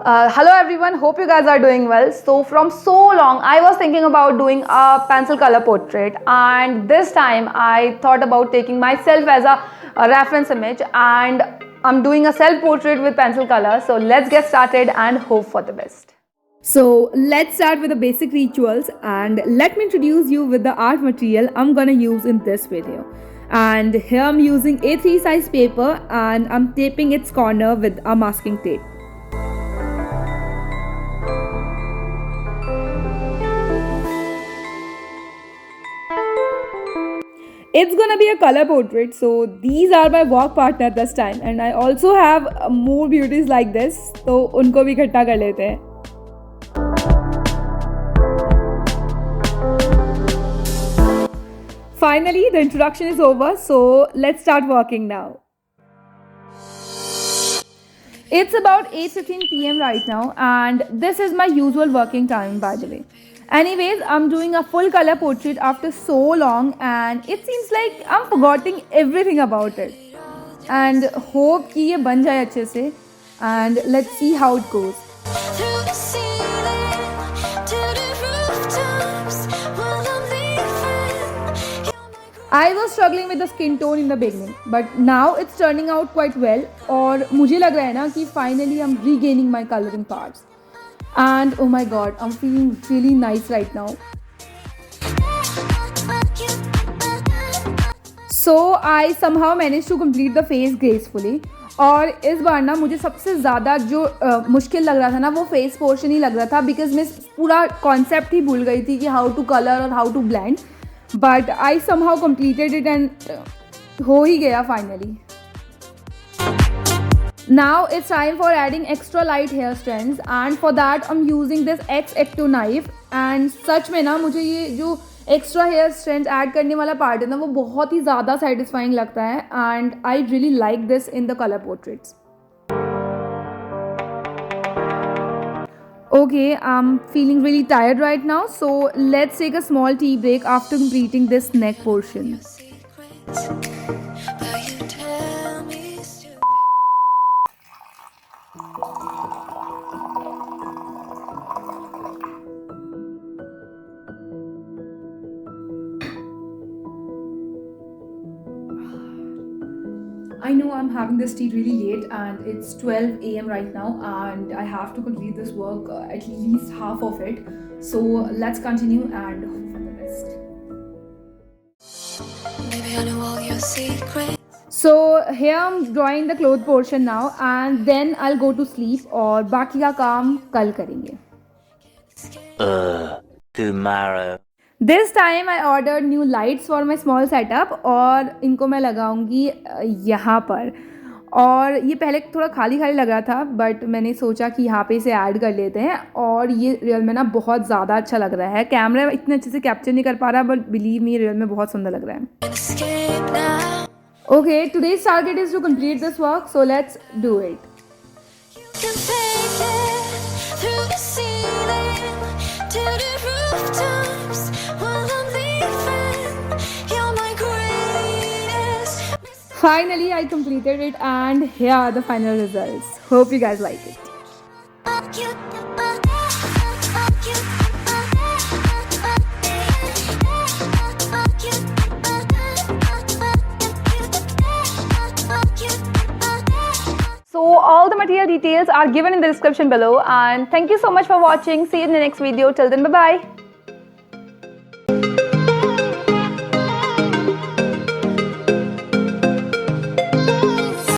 Hello everyone, hope you guys are doing well. So from so long I was thinking about doing a pencil color portrait, and this time I thought about taking myself as a reference image, and I'm doing a self portrait with pencil color. So let's get started and hope for the best. So let's start with the basic rituals, and let me introduce you with the art material I'm gonna use in this video. And here I'm using A3 size paper and I'm taping its corner with a masking tape. It's gonna be a color portrait, so these are my work partner this time, and I also have more beauties like this, तो उनको भी इकट्ठा कर लेते हैं. Finally, the introduction is over, so let's start working now. It's about 8:15 p.m. right now, and this is my usual working time, by the way. Anyways, I'm doing a full color portrait after so long, and it seems like I'm forgetting everything about it. And hope कि ये बन जाए अच्छे से, and let's see how it goes. I was struggling with the skin tone in the beginning, but now it's turning out quite well. और मुझे लग रहा है ना कि finally I'm regaining my coloring parts. And oh my god, I'm feeling really nice right now. So I somehow managed to complete the face gracefully. और इस बार ना मुझे सबसे ज़्यादा जो मुश्किल लग रहा था ना वो फेस पोर्शन ही लग रहा था, बिकॉज मैं पूरा कॉन्सेप्ट ही भूल गई थी कि हाउ टू कलर और how to blend. But I somehow completed it and हो ही गया finally. Now it's time for adding extra light hair strands, and for that I'm using this X-Acto knife. And सच में ना मुझे ये जो extra hair strands add करने वाला part है ना वो बहुत ही ज़्यादा satisfying लगता है, and I really like this in the color portraits. Okay, I'm feeling really tired right now, so let's take a small tea break after completing this neck portion. I know I'm having this tea really late, and it's 12 a.m. right now, and I have to complete this work, at least half of it. So let's continue and hope for the best. Maybe I know all your secrets. So here I'm drawing the cloth portion now, and then I'll go to sleep, और बाकी का काम कल करेंगे. Tomorrow. This time I ordered new lights for my small setup, और इनको मैं लगाऊंगी यहाँ पर. और ये पहले थोड़ा खाली खाली लग रहा था, बट मैंने सोचा कि यहाँ पे इसे ऐड कर लेते हैं, और ये रियल में ना बहुत ज़्यादा अच्छा लग रहा है. कैमरा इतने अच्छे से कैप्चर नहीं कर पा रहा, बट बिलीव मी रियल में बहुत सुंदर लग रहा है. Okay, today's target is to complete this work, so let's do it. Finally, I completed it, and here are the final results. Hope you guys like it. So all the material details are given in the description below, and thank you so much for watching. See you in the next video. Till then, bye bye.